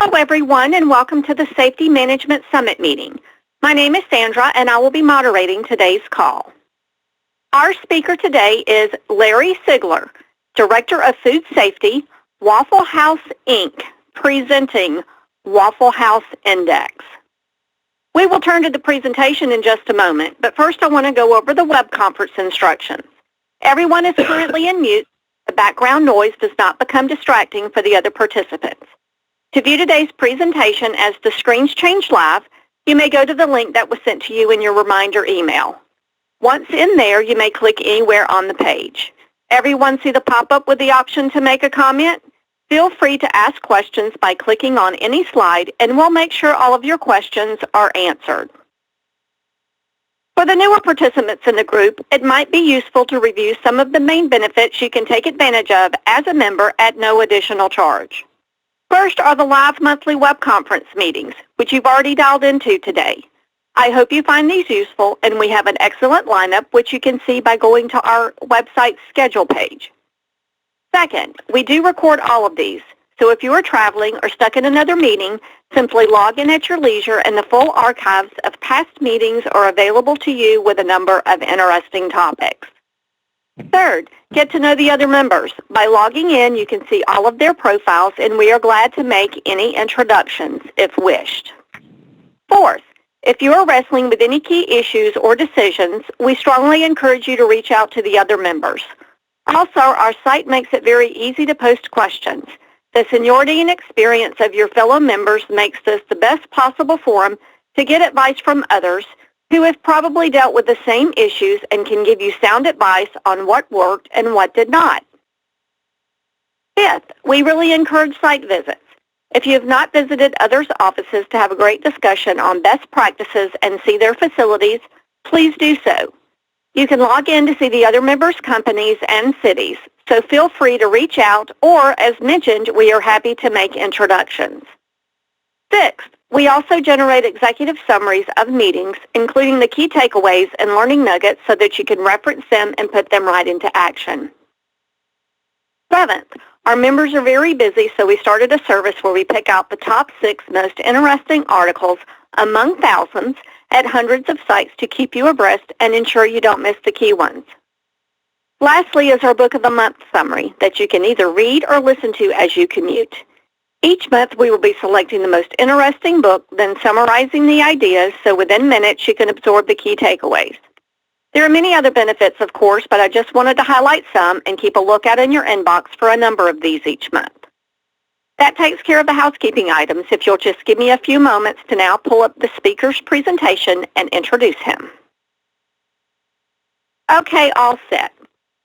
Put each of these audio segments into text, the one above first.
Hello, everyone, and welcome to the Safety Management Summit meeting. My name is Sandra, and I will be moderating today's call. Our speaker today is Larry Sigler, Director of Food Safety, Waffle House, Inc., presenting Waffle House Index. We will turn to the presentation in just a moment, but first I want to go over the web conference instructions. Everyone is currently in mute. The background noise does not become distracting for the other participants. To view today's presentation as the screens change live, you may go to the link that was sent to you in your reminder email. Once in there, you may click anywhere on the page. Everyone see the pop-up with the option to make a comment? Feel free to ask questions by clicking on any slide, and we'll make sure all of your questions are answered. For the newer participants in the group, it might be useful to review some of the main benefits you can take advantage of as a member at no additional charge. First are the live monthly web conference meetings, which you've already dialed into today. I hope you find these useful, and we have an excellent lineup, which you can see by going to our website schedule page. Second, we do record all of these, so if you are traveling or stuck in another meeting, simply log in at your leisure, and the full archives of past meetings are available to you with a number of interesting topics. Third, get to know the other members. By logging in, you can see all of their profiles, and we are glad to make any introductions if wished. Fourth, if you are wrestling with any key issues or decisions, we strongly encourage you to reach out to the other members. Also, our site makes it very easy to post questions. The seniority and experience of your fellow members makes this the best possible forum to get advice from others who have probably dealt with the same issues and can give you sound advice on what worked and what did not. Fifth, we really encourage site visits. If you have not visited others' offices to have a great discussion on best practices and see their facilities, please do so. You can log in to see the other members' companies and cities, so feel free to reach out, or, as mentioned, we are happy to make introductions. Sixth, we also generate executive summaries of meetings, including the key takeaways and learning nuggets so that you can reference them and put them right into action. Seventh, our members are very busy, so we started a service where we pick out the top 6 most interesting articles among thousands at hundreds of sites to keep you abreast and ensure you don't miss the key ones. Lastly is our Book of the Month summary that you can either read or listen to as you commute. Each month we will be selecting the most interesting book, then summarizing the ideas so within minutes you can absorb the key takeaways. There are many other benefits, of course, but I just wanted to highlight some and keep a lookout in your inbox for a number of these each month. That takes care of the housekeeping items. If you'll just give me a few moments to now pull up the speaker's presentation and introduce him. Okay, all set.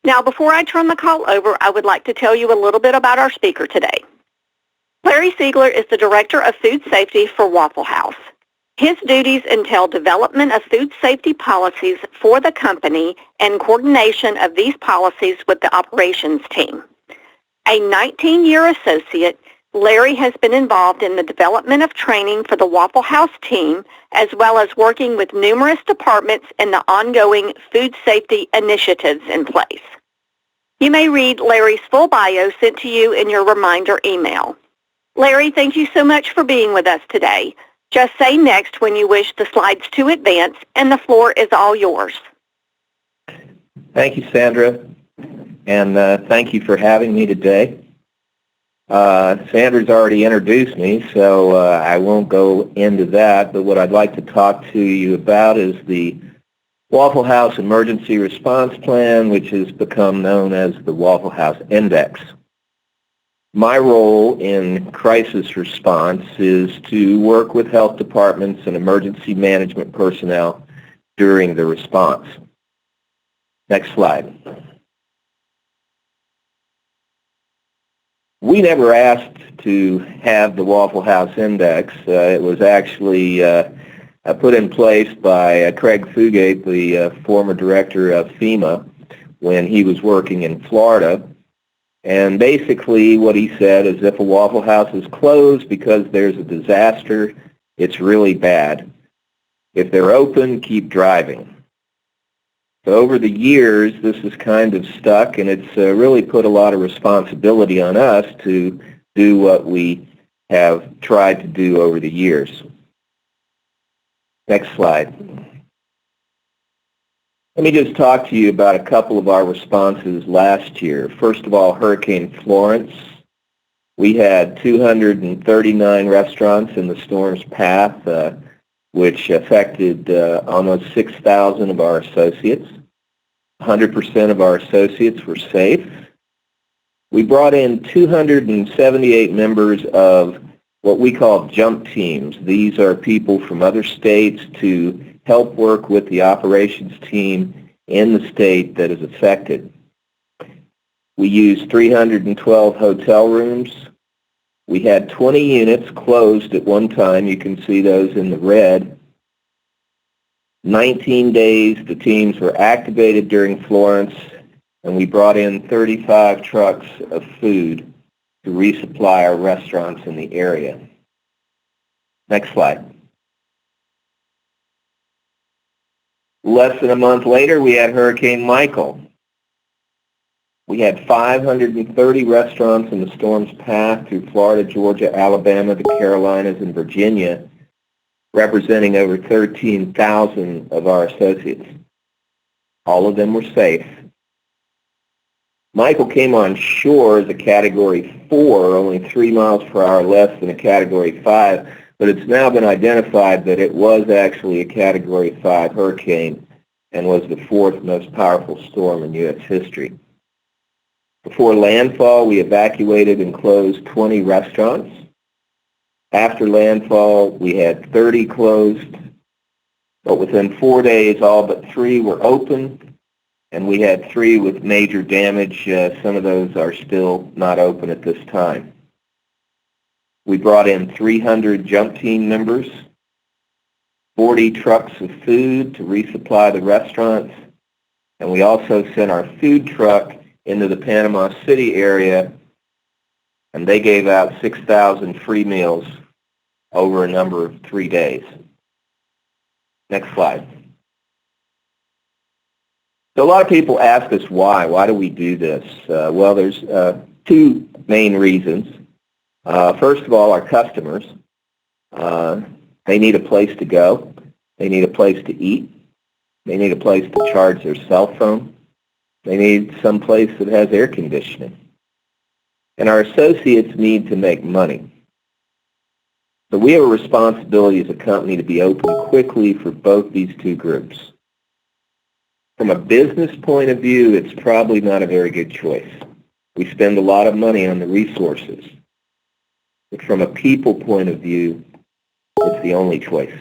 Now, before I turn the call over, I would like to tell you a little bit about our speaker today. Larry Sigler is the Director of Food Safety for Waffle House. His duties entail development of food safety policies for the company and coordination of these policies with the operations team. A 19-year associate, Larry has been involved in the development of training for the Waffle House team, as well as working with numerous departments in the ongoing food safety initiatives in place. You may read Larry's full bio sent to you in your reminder email. Larry, thank you so much for being with us today. Just say next when you wish the slides to advance, and the floor is all yours. Thank you, Sandra, and thank you for having me today. Sandra's already introduced me, so I won't go into that, but what I'd like to talk to you about is the Waffle House Emergency Response Plan, which has become known as the Waffle House Index. My role in crisis response is to work with health departments and emergency management personnel during the response. Next slide. We never asked to have the Waffle House Index. It was actually put in place by Craig Fugate, the former director of FEMA, when he was working in Florida. And basically what he said is if a Waffle House is closed because there's a disaster, it's really bad. If they're open, keep driving. So over the years, this has kind of stuck, and it's really put a lot of responsibility on us to do what we have tried to do over the years. Next slide. Let me just talk to you about a couple of our responses last year. First of all, Hurricane Florence. We had 239 restaurants in the storm's path, which affected almost 6,000 of our associates. 100% of our associates were safe. We brought in 278 members of what we call jump teams. These are people from other states to help work with the operations team in the state that is affected. We used 312 hotel rooms. We had 20 units closed at one time. You can see those in the red. 19 days the teams were activated during Florence, and we brought in 35 trucks of food to resupply our restaurants in the area. Next slide. Less than a month later, we had Hurricane Michael. We had 530 restaurants in the storm's path through Florida, Georgia, Alabama, the Carolinas, and Virginia, representing over 13,000 of our associates. All of them were safe. Michael came on shore as a Category 4, only 3 miles per hour less than a Category 5, but it's now been identified that it was actually a Category 5 hurricane and was the 4th most powerful storm in U.S. history. Before landfall, we evacuated and closed 20 restaurants. After landfall, we had 30 closed, but within 4 days, all but 3 were open, and we had 3 with major damage. Some of those are still not open at this time. We brought in 300 jump team members, 40 trucks of food to resupply the restaurants, and we also sent our food truck into the Panama City area, and they gave out 6,000 free meals over a number of 3 days. Next slide. So a lot of people ask us why. Why do we do this? Well, there's 2 main reasons. First of all, our customers. They need a place to go. They need a place to eat. They need a place to charge their cell phone. They need some place that has air conditioning. And our associates need to make money. So we have a responsibility as a company to be open quickly for both these 2 groups. From a business point of view, it's probably not a very good choice. We spend a lot of money on the resources. But from a people point of view, it's the only choice.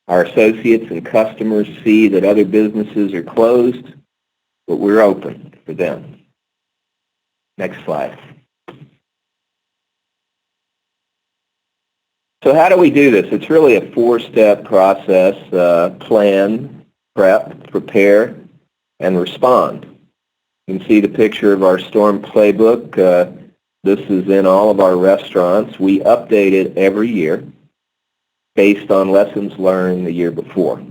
Our associates and customers see that other businesses are closed, but we're open for them. Next slide. So how do we do this? It's really a 4-step process: plan, prep, prepare, and respond. You can see the picture of our storm playbook. This is in all of our restaurants. We update it every year based on lessons learned the year before.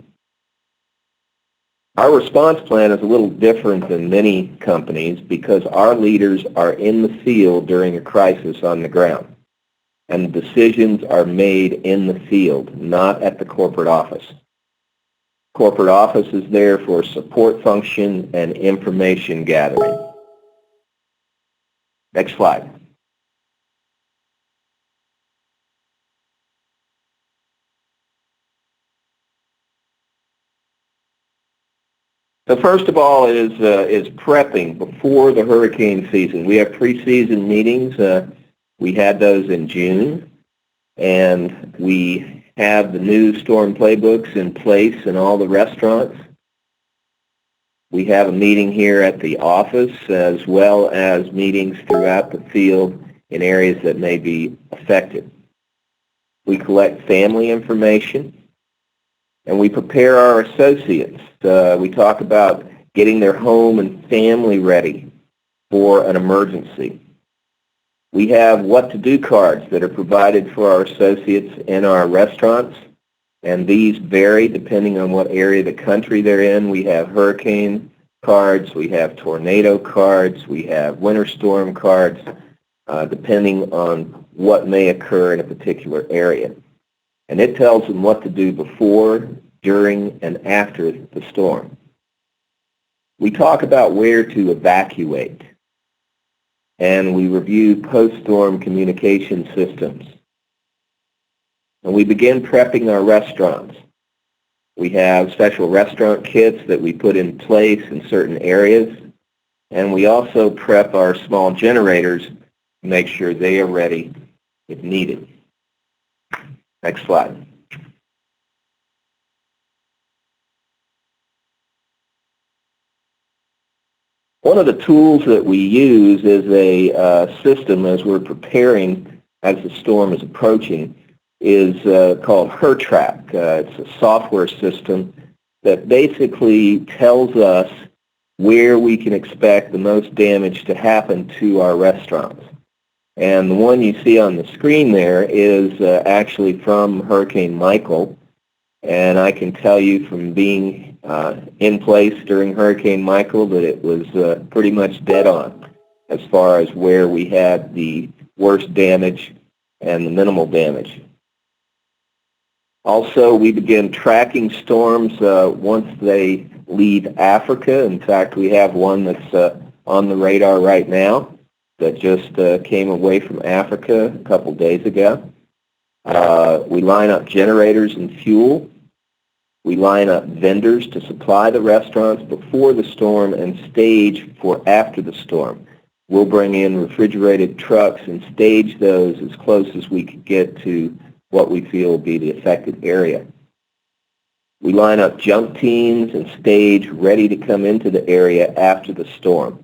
Our response plan is a little different than many companies because our leaders are in the field during a crisis on the ground, and decisions are made in the field, not at the corporate office. Corporate office is there for support function and information gathering. Next slide. So first of all is prepping before the hurricane season. We have preseason meetings. We had those in June, and we have the new storm playbooks in place in all the restaurants. We have a meeting here at the office as well as meetings throughout the field in areas that may be affected. We collect family information, and we prepare our associates. We talk about getting their home and family ready for an emergency. We have what-to-do cards that are provided for our associates in our restaurants, and these vary depending on what area of the country they're in. We have hurricane cards, we have tornado cards, we have winter storm cards. depending on what may occur in a particular area. And it tells them what to do before, during, and after the storm. We talk about where to evacuate, and we review post-storm communication systems. And we begin prepping our restaurants. We have special restaurant kits that we put in place in certain areas, and we also prep our small generators to make sure they are ready if needed. Next slide. One of the tools that we use is a system as we're preparing as the storm is approaching is called HerTrack. It's a software system that basically tells us where we can expect the most damage to happen to our restaurants. And the one you see on the screen there is actually from Hurricane Michael. And I can tell you from being in place during Hurricane Michael that it was pretty much dead on as far as where we had the worst damage and the minimal damage. Also, we begin tracking storms once they leave Africa. In fact, we have one that's on the radar right now that just came away from Africa a couple days ago. We line up generators and fuel. We line up vendors to supply the restaurants before the storm and stage for after the storm. We'll bring in refrigerated trucks and stage those as close as we could get to what we feel will be the affected area. We line up jump teams and stage ready to come into the area after the storm.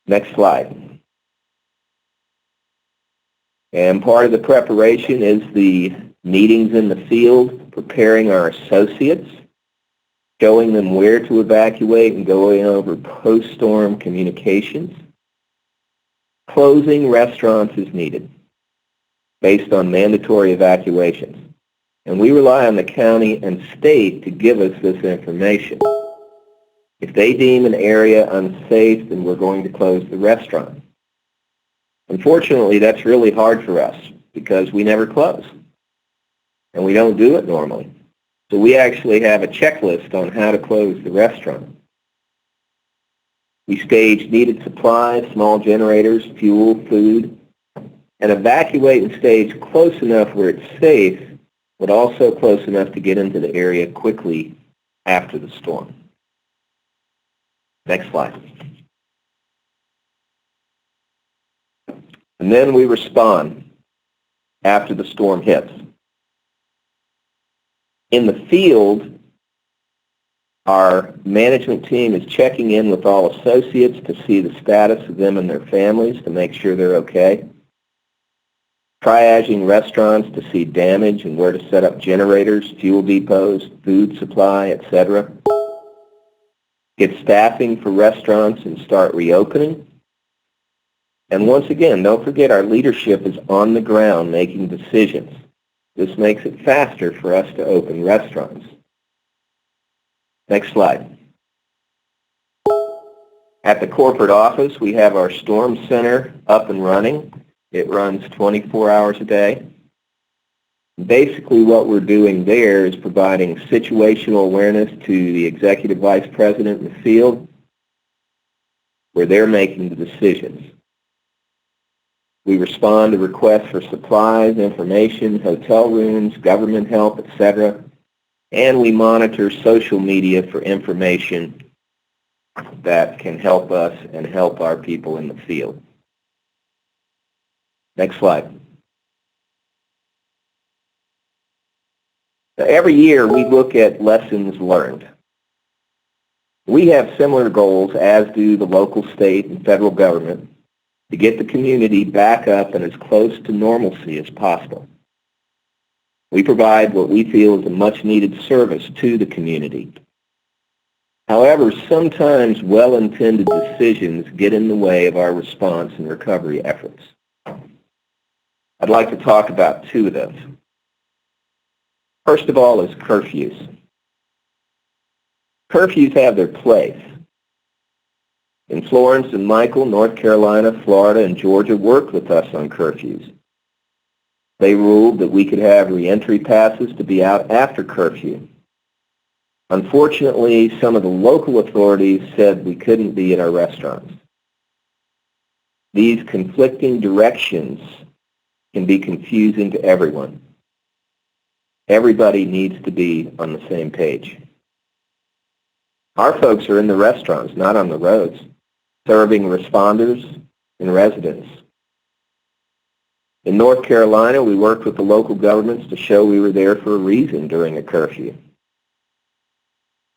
Next slide. And part of the preparation is the meetings in the field, preparing our associates, showing them where to evacuate and going over post-storm communications, closing restaurants as needed based on mandatory evacuations. And we rely on the county and state to give us this information. If they deem an area unsafe, then we're going to close the restaurant. Unfortunately, that's really hard for us because we never close. And we don't do it normally. So we actually have a checklist on how to close the restaurant. We stage needed supplies, small generators, fuel, food, and evacuate and stage close enough where it's safe, but also close enough to get into the area quickly after the storm. Next slide. And then we respond after the storm hits. In the field, our management team is checking in with all associates to see the status of them and their families to make sure they're okay. Triaging restaurants to see damage and where to set up generators, fuel depots, food supply, etc. Get staffing for restaurants and start reopening. And once again, don't forget our leadership is on the ground making decisions. This makes it faster for us to open restaurants. Next slide. At the corporate office, we have our storm center up and running. It runs 24 hours a day. Basically what we're doing there is providing situational awareness to the executive vice president in the field where they're making the decisions. We respond to requests for supplies, information, hotel rooms, government help, etc. And we monitor social media for information that can help us and help our people in the field. Next slide. Now, every year we look at lessons learned. We have similar goals, as do the local, state, and federal government, to get the community back up and as close to normalcy as possible. We provide what we feel is a much-needed service to the community. However, sometimes well-intended decisions get in the way of our response and recovery efforts. I'd like to talk about two of those. First of all is curfews. Curfews have their place. In Florence and Michael, North Carolina, Florida, and Georgia worked with us on curfews. They ruled that we could have reentry passes to be out after curfew. Unfortunately, some of the local authorities said we couldn't be at our restaurants. These conflicting directions can be confusing to everyone. Everybody needs to be on the same page. Our folks are in the restaurants, not on the roads, serving responders and residents. In North Carolina, we worked with the local governments to show we were there for a reason during a curfew.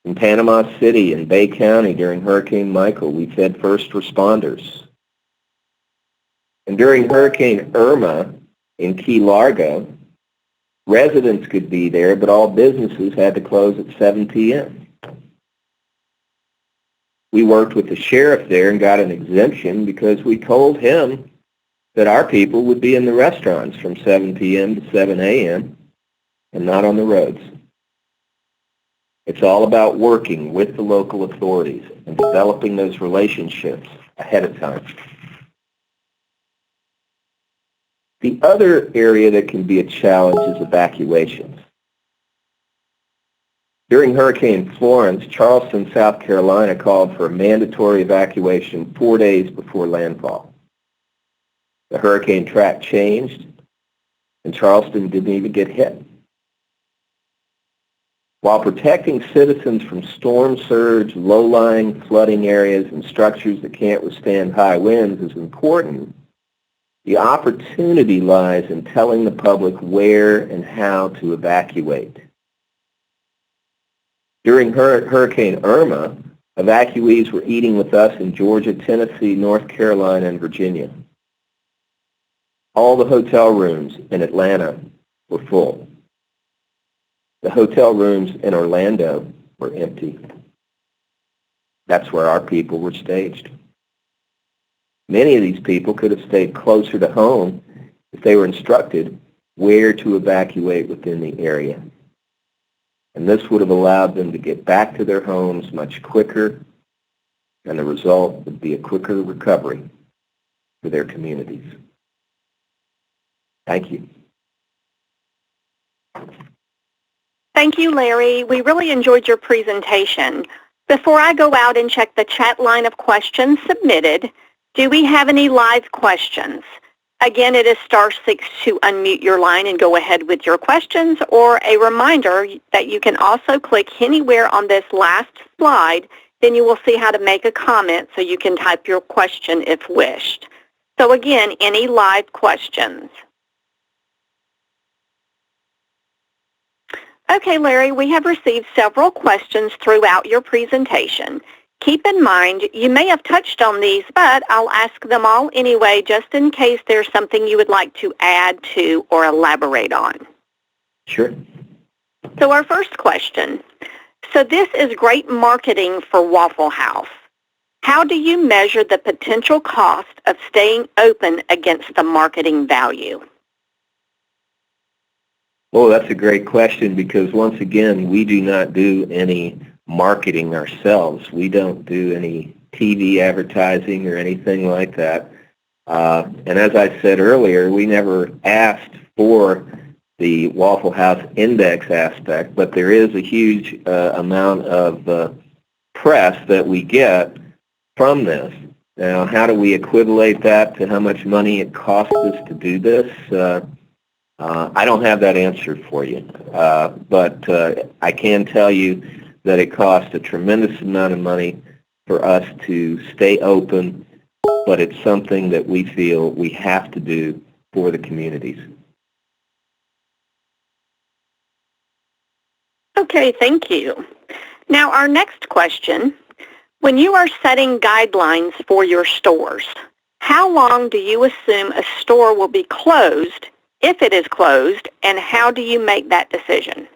In Panama City and Bay County during Hurricane Michael, we fed first responders. And during Hurricane Irma in Key Largo, residents could be there, but all businesses had to close at 7 p.m. We worked with the sheriff there and got an exemption because we told him that our people would be in the restaurants from 7 p.m. to 7 a.m. and not on the roads. It's all about working with the local authorities and developing those relationships ahead of time. The other area that can be a challenge is evacuations. During Hurricane Florence, Charleston, South Carolina called for a mandatory evacuation 4 days before landfall. The hurricane track changed, and Charleston didn't even get hit. While protecting citizens from storm surge, low-lying flooding areas, and structures that can't withstand high winds is important, the opportunity lies in telling the public where and how to evacuate. During Hurricane Irma, evacuees were eating with us in Georgia, Tennessee, North Carolina, and Virginia. All the hotel rooms in Atlanta were full. The hotel rooms in Orlando were empty. That's where our people were staged. Many of these people could have stayed closer to home if they were instructed where to evacuate within the area. And this would have allowed them to get back to their homes much quicker, and the result would be a quicker recovery for their communities. Thank you. Thank you, Larry. We really enjoyed your presentation. Before I go out and check the chat line of questions submitted, do we have any live questions? Again, it is *6 to unmute your line and go ahead with your questions, or a reminder that you can also click anywhere on this last slide, then you will see how to make a comment so you can type your question if wished. So again, any live questions? Okay, Larry, we have received several questions throughout your presentation. Keep in mind, you may have touched on these, but I'll ask them all anyway, just in case there's something you would like to add to or elaborate on. Sure. So our first question. So this is great marketing for Waffle House. How do you measure the potential cost of staying open against the marketing value? Well, that's a great question because, once again, we do not do any marketing ourselves. We don't do any TV advertising or anything like that. And as I said earlier, we never asked for the Waffle House Index aspect, but there is a huge amount of press that we get from this. Now, how do we equivalate that to how much money it costs us to do this? I don't have that answer for you, but I can tell you that it costs a tremendous amount of money for us to stay open, but it's something that we feel we have to do for the communities. Okay, thank you. Now our next question, when you are setting guidelines for your stores, how long do you assume a store will be closed, if it is closed, and how do you make that decision?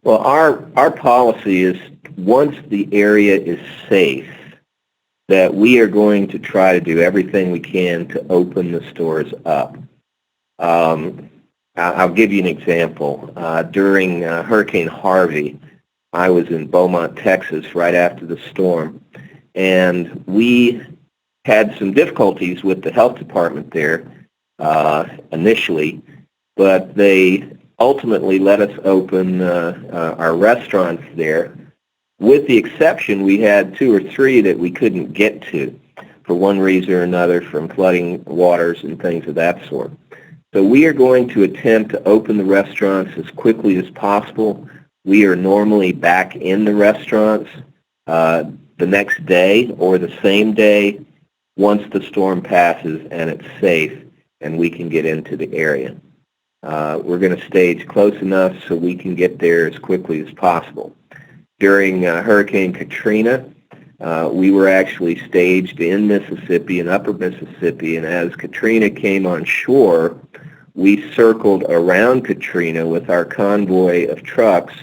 Well, our policy is once the area is safe, that we are going to try to do everything we can to open the stores up. I'll give you an example. During Hurricane Harvey, I was in Beaumont, Texas, right after the storm, and we had some difficulties with the health department there initially, but they ultimately let us open our restaurants there. With the exception, we had 2 or 3 that we couldn't get to for one reason or another, from flooding waters and things of that sort. So we are going to attempt to open the restaurants as quickly as possible. We are normally back in the restaurants the next day or the same day once the storm passes and it's safe and we can get into the area. We're going to stage close enough so we can get there as quickly as possible. During Hurricane Katrina, we were actually staged in Mississippi, in upper Mississippi, and as Katrina came on shore, we circled around Katrina with our convoy of trucks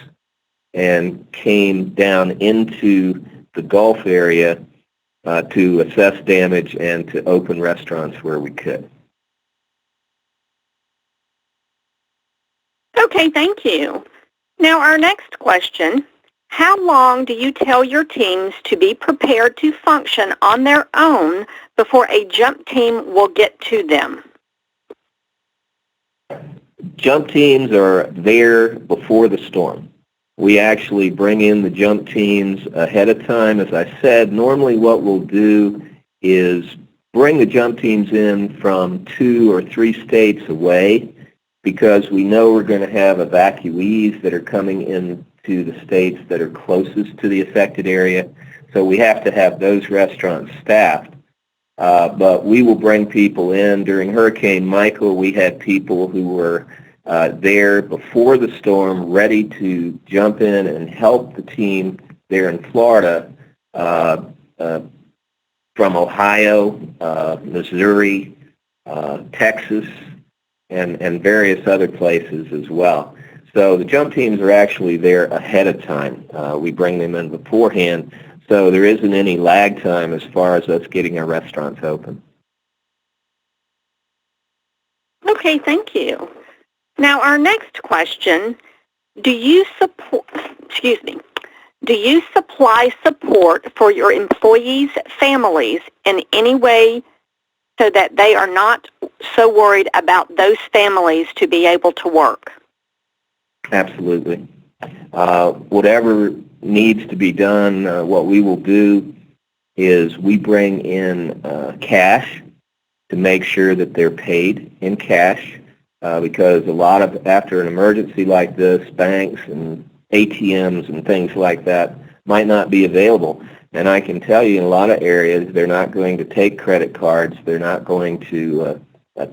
and came down into the Gulf area to assess damage and to open restaurants where we could. Okay, thank you. Now our next question, how long do you tell your teams to be prepared to function on their own before a jump team will get to them? Jump teams are there before the storm. We actually bring in the jump teams ahead of time. As I said, normally what we'll do is bring the jump teams in from 2 or 3 states away, because we know we're going to have evacuees that are coming into the states that are closest to the affected area. So we have to have those restaurants staffed. But we will bring people in. During Hurricane Michael, we had people who were there before the storm, ready to jump in and help the team there in Florida, from Ohio, Missouri, Texas, and various other places as well. So the jump teams are actually there ahead of time. We bring them in beforehand, so there isn't any lag time as far as us getting our restaurants open. Okay, thank you. Now our next question, do you supply support for your employees' families in any way so that they are not so worried about those families to be able to work? Absolutely. Whatever needs to be done, what we will do is we bring in cash to make sure that they're paid in cash, because a lot of, after an emergency like this, banks and ATMs and things like that might not be available. And I can tell you in a lot of areas they're not going to take credit cards, they're not going to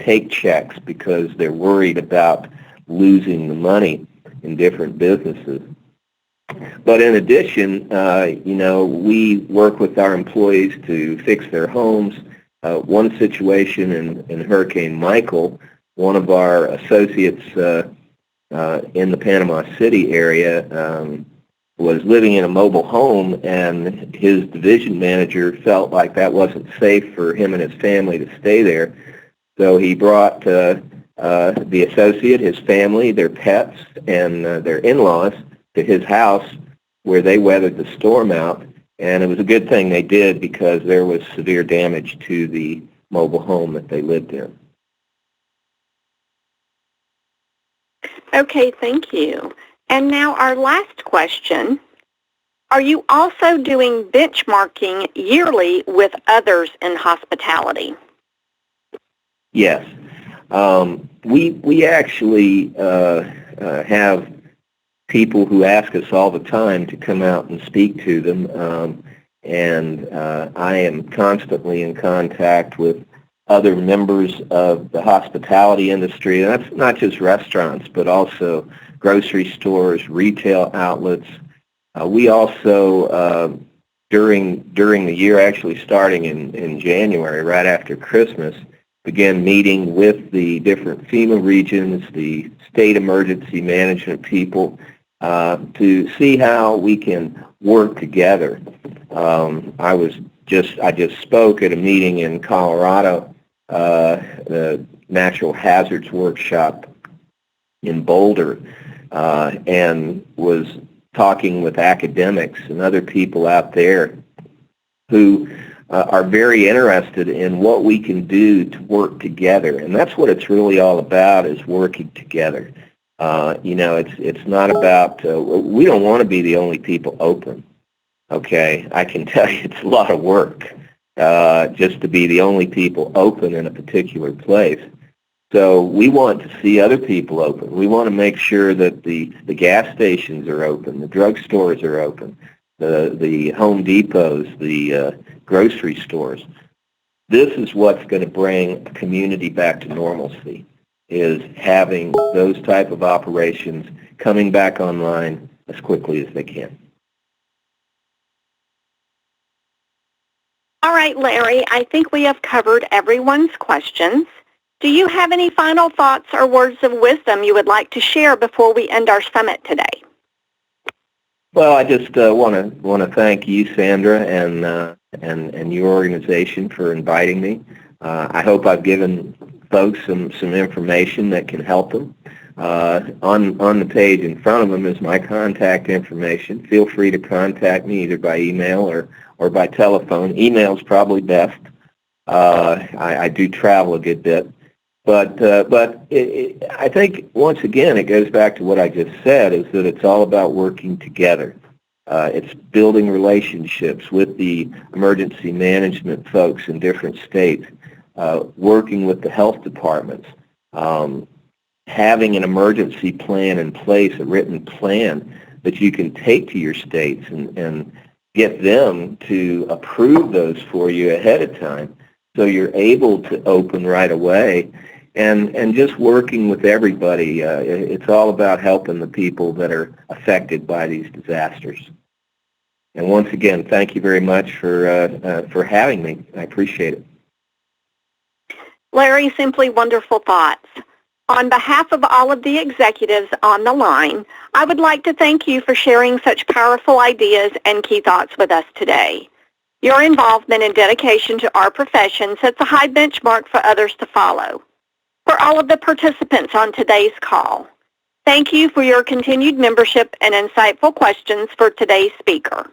take checks because they're worried about losing the money in different businesses. But in addition, we work with our employees to fix their homes. One situation in Hurricane Michael, one of our associates in the Panama City area was living in a mobile home, and his division manager felt like that wasn't safe for him and his family to stay there. So he brought the associate, his family, their pets, and their in-laws to his house where they weathered the storm out. And it was a good thing they did, because there was severe damage to the mobile home that they lived in. Okay, thank you. And now our last question. Are you also doing benchmarking yearly with others in hospitality? Yes. We actually have people who ask us all the time to come out and speak to them, and I am constantly in contact with other members of the hospitality industry. And that's not just restaurants, but also grocery stores, retail outlets. We also, during the year, actually starting in January, right after Christmas, began meeting with the different FEMA regions, the state emergency management people, to see how we can work together. I just spoke at a meeting in Colorado, the Natural Hazards Workshop in Boulder, and was talking with academics and other people out there who are very interested in what we can do to work together. And that's what it's really all about, is working together. It's not about, we don't want to be the only people open. Okay, I can tell you it's a lot of work just to be the only people open in a particular place. So we want to see other people open. We want to make sure that the gas stations are open, the drugstores are open, the Home Depots, the grocery stores. This is what's going to bring a community back to normalcy, is having those type of operations coming back online as quickly as they can. All right, Larry, I think we have covered everyone's questions. Do you have any final thoughts or words of wisdom you would like to share before we end our summit today? Well, I just want to thank you, Sandra, and your organization for inviting me. I hope I've given folks some information that can help them. On the page in front of them is my contact information. Feel free to contact me either by email or by telephone. Email's probably best. I do travel a good bit. But I think, once again, it goes back to what I just said, is that it's all about working together. It's building relationships with the emergency management folks in different states, working with the health departments, having an emergency plan in place, a written plan that you can take to your states and get them to approve those for you ahead of time so you're able to open right away. And just working with everybody. It's all about helping the people that are affected by these disasters. And once again, thank you very much for having me. I appreciate it. Larry, simply wonderful thoughts. On behalf of all of the executives on the line, I would like to thank you for sharing such powerful ideas and key thoughts with us today. Your involvement and dedication to our profession sets a high benchmark for others to follow. For all of the participants on today's call, thank you for your continued membership and insightful questions for today's speaker.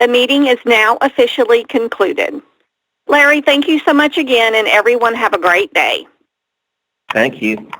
The meeting is now officially concluded. Larry, thank you so much again, and everyone have a great day. Thank you.